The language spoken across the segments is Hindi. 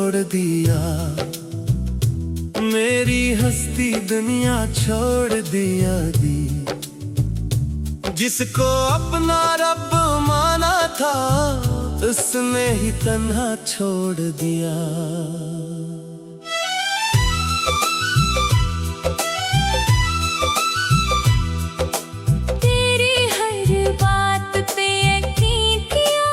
तोड़ दिया, मेरी हस्ती दुनिया छोड़ दिया दी। जिसको अपना रब माना था उसने ही तन्हा छोड़ दिया। तेरी हर बात पे यकीन किया,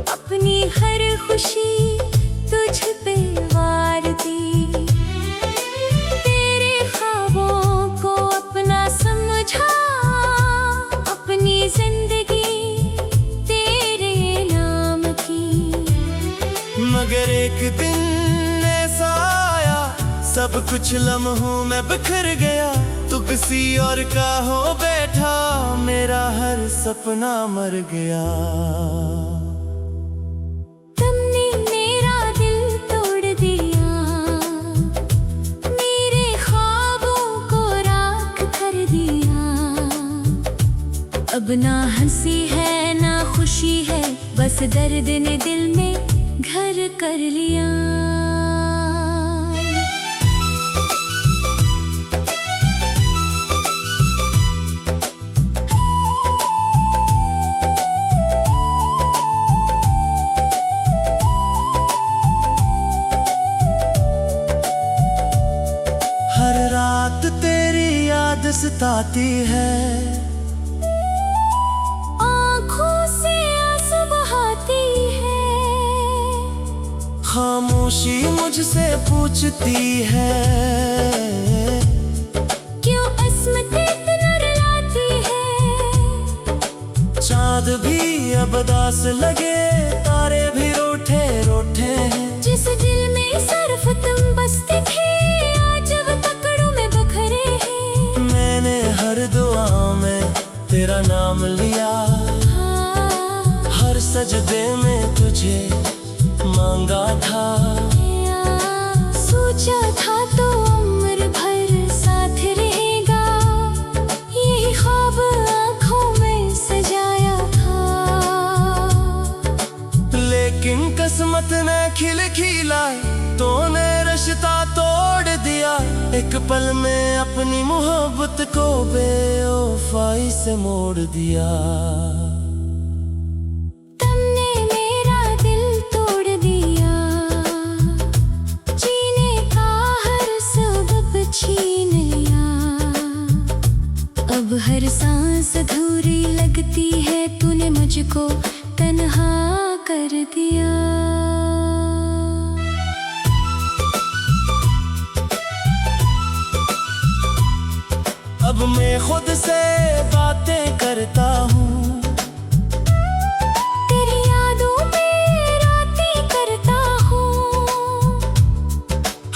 अपनी हर खुशी तुझ पे वार दी। तेरे ख्वाबों को अपना समझा, अपनी जिंदगी तेरे नाम की। मगर एक दिन ऐसा आया, सब कुछ लम्हों में बिखर गया। तू किसी और का हो बैठा, मेरा हर सपना मर गया। तुमने मेरा दिल तोड़ दिया, मेरे ख्वाबों को राख कर दिया। अब ना हंसी है ना खुशी है, बस दर्द ने दिल में घर कर लिया। हर रात तेरी याद सताती है, आँखों से आंसू बहाती है। खामोशी मुझसे पूछती है, क्यों अस्मत इतना रुलाती है। चाँद भी अब दास लगे, तारे भी रूठे रूठे हैं। जिस दिल में सिर्फ तुम बसते थे, आज वो पकड़ों में बखरे हैं। मैंने हर दुआ में तेरा नाम लिया, हर सजदे में तुझे मांगा था। सोचा था तो उम्र भर साथ रहेगा, यही ख्वाब आँखों में सजाया था। लेकिन किस्मत ने खिल खिलाई, तूने रिश्ता तोड़ दिया। एक पल में अपनी मोहब्बत को बेवफाई से मोड़ दिया। तुमने मेरा दिल तोड़ दिया, जीने का हर सबब छीन लिया। अब हर सांस अधूरी लगती है, तूने मुझको तन्हा कर दिया। अब मैं खुद से बातें करता हूँ, तेरी यादों में रातें करता हूँ।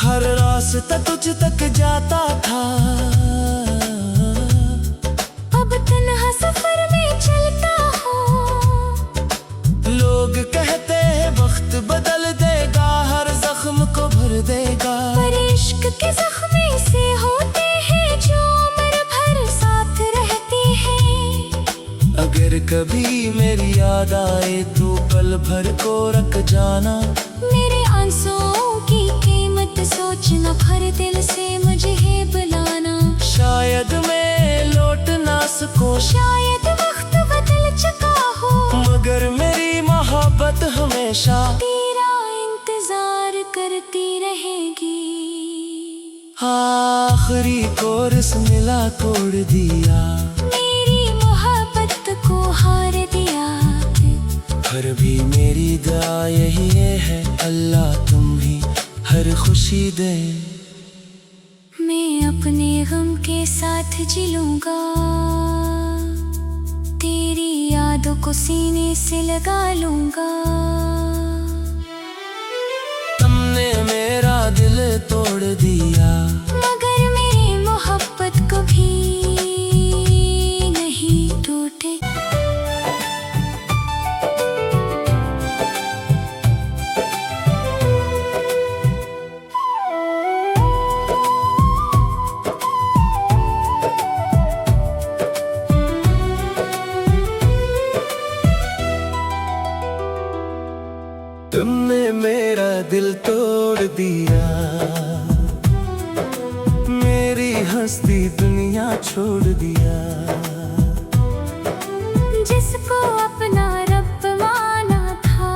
हर रास्ता तुझ तक जाता था, अब तन्हा सफर में चलता हूँ। लोग कहते हैं वक्त बदल देगा, हर जख्म को भर देगा। पर इश्क के जख्मे से होते हैं जो उम्र भर साथ रहते हैं। अगर कभी मेरी याद आए तू पल भर को रख जाना। मेरे आंसुओं की कीमत सोचना, भर दिल से मुझे है बुलाना। शायद मैं लौट ना सकूं, शायद वक्त बदल चुका हो, मगर मेरी मोहब्बत हमेशा तेरा इंतजार करती रहेगी। आखिरी कोरस मिला तोड़ दिया, मेरी मोहब्बत को हार दिया। पर भी मेरी दुआ यही है, अल्लाह तुम ही हर खुशी दे। मैं अपने गम के साथ जी लूंगा, तेरी यादों को सीने से लगा लूंगा। तुमने मेरा दिल तोड़ दिया, मगर मेरी मोहब्बत को भी नहीं टूटे। तुमने मेरा दिल तोड़ दिया, मेरी हंसती दुनिया छोड़ दिया। जिसको अपना रब माना था,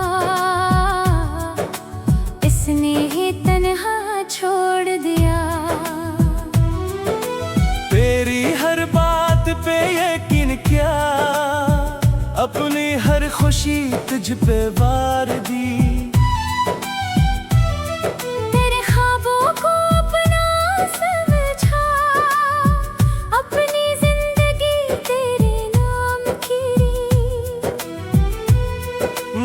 इसने ही तन्हा छोड़ दिया। तेरी हर बात पे यकीन क्या, अपनी हर खुशी तुझ पे वार दी। तेरे ख्वाबों को अपना समझा, अपनी जिंदगी तेरे नाम की।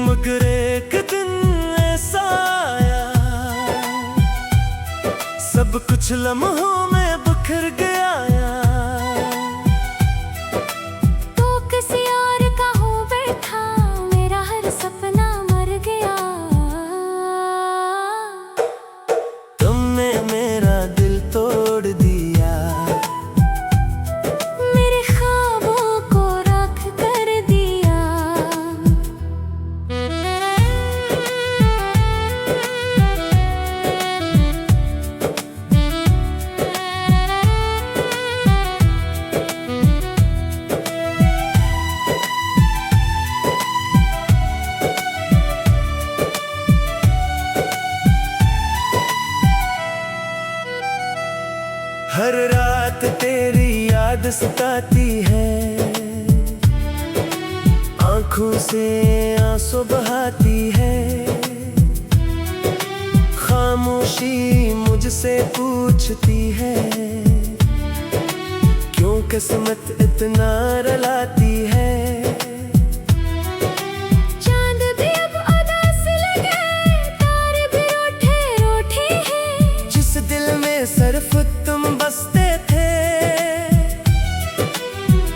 मगर एक दिन ऐसा आया, सब कुछ लम्हों में बिखर गया। तो किसी और का हो बैठा, मेरा हर सपना मर गया। तुमने मेरा दिल तोड़ दिया, मेरे ख्वाबों को राख कर दिया। हर रात तेरी याद सताती है, आंखों से आंसू बहाती है। खामोशी मुझसे पूछती है, क्यों किस्मत इतना रुलाती है। चांद भी अब उदास लगे, तारे भी रूठे रूठे हैं। जिस दिल में सिर्फ तुम बसते थे,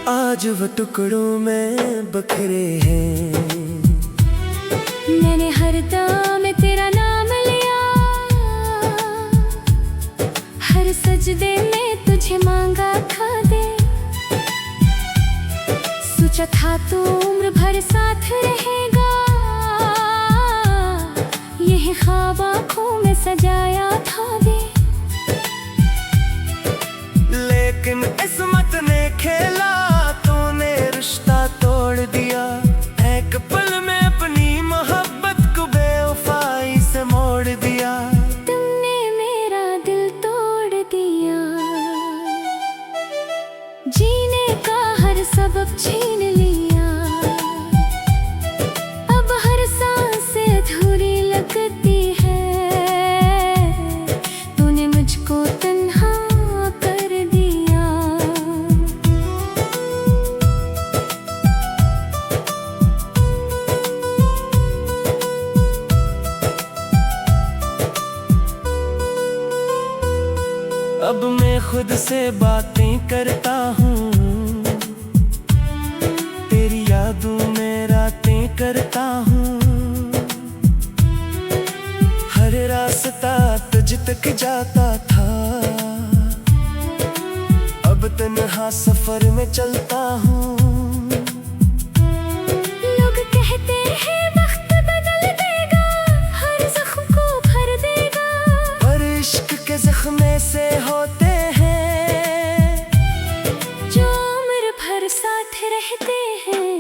आज वो टुकड़ों में बिखरे हैं। मैंने हर दम तेरा नाम लिया, हर सजदे में तुझे मांगा था दे। सोचा था तू उम्र भर साथ रहेगा, यही ख्वाब आँखों में सजाया था दे। लेकिन किस्मत ने खेला, तूने रिश्ता तोड़ दिया। एक पल में अपनी मोहब्बत को बेवफाई से मोड़ दिया। तुमने मेरा दिल तोड़ दिया, जीने का हर सबक छीन लिया। अब हर सांस अधूरी लगती है, तूने मुझको तन्हा कर दिया। अब मैं खुद से बातें करता हूँ, तेरी यादों में रातें करता हूँ। हर रास्ता तुझ तक जाता था, अब तन्हा सफर में चलता हूँ। लोग कहते हैं वक्त बदल देगा, हर जख्म को भर देगा। पर इश्क के जख्मे से होते हैं, जो उम्र भर साथ रहते हैं।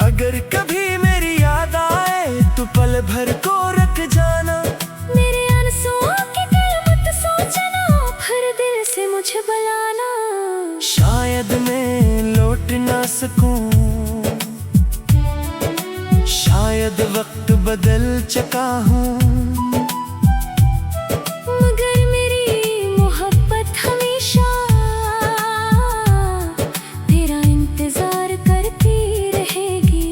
अगर कभी मेरी याद आए तो पल भर को रख जाना। मेरे आंसुओं की कीमत सोचना, फिर दिल से मुझे बुलाना। शायद मैं लौट ना सकूं, शायद वक्त बदल चुका हूँ। मगर मेरी मोहब्बत हमेशा तेरा इंतजार करती रहेगी।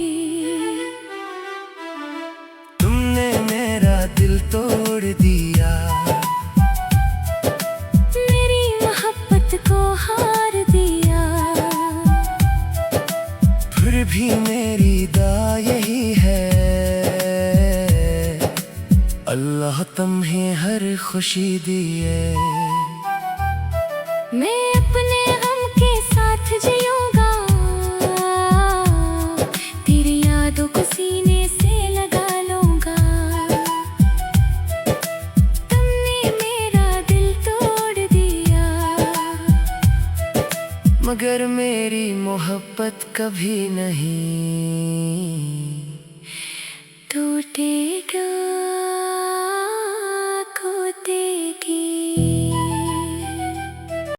तुमने मेरा दिल तोड़ दिया, मेरी मोहब्बत को हार दिया। फिर भी मेरी दुआ यही है, अल्लाह तुम्हें हर खुशी दिए। मैं अपने गम के साथ जीऊंगा, तेरी यादों को सीने से लगा मगर मेरी मोहब्बत कभी नहीं।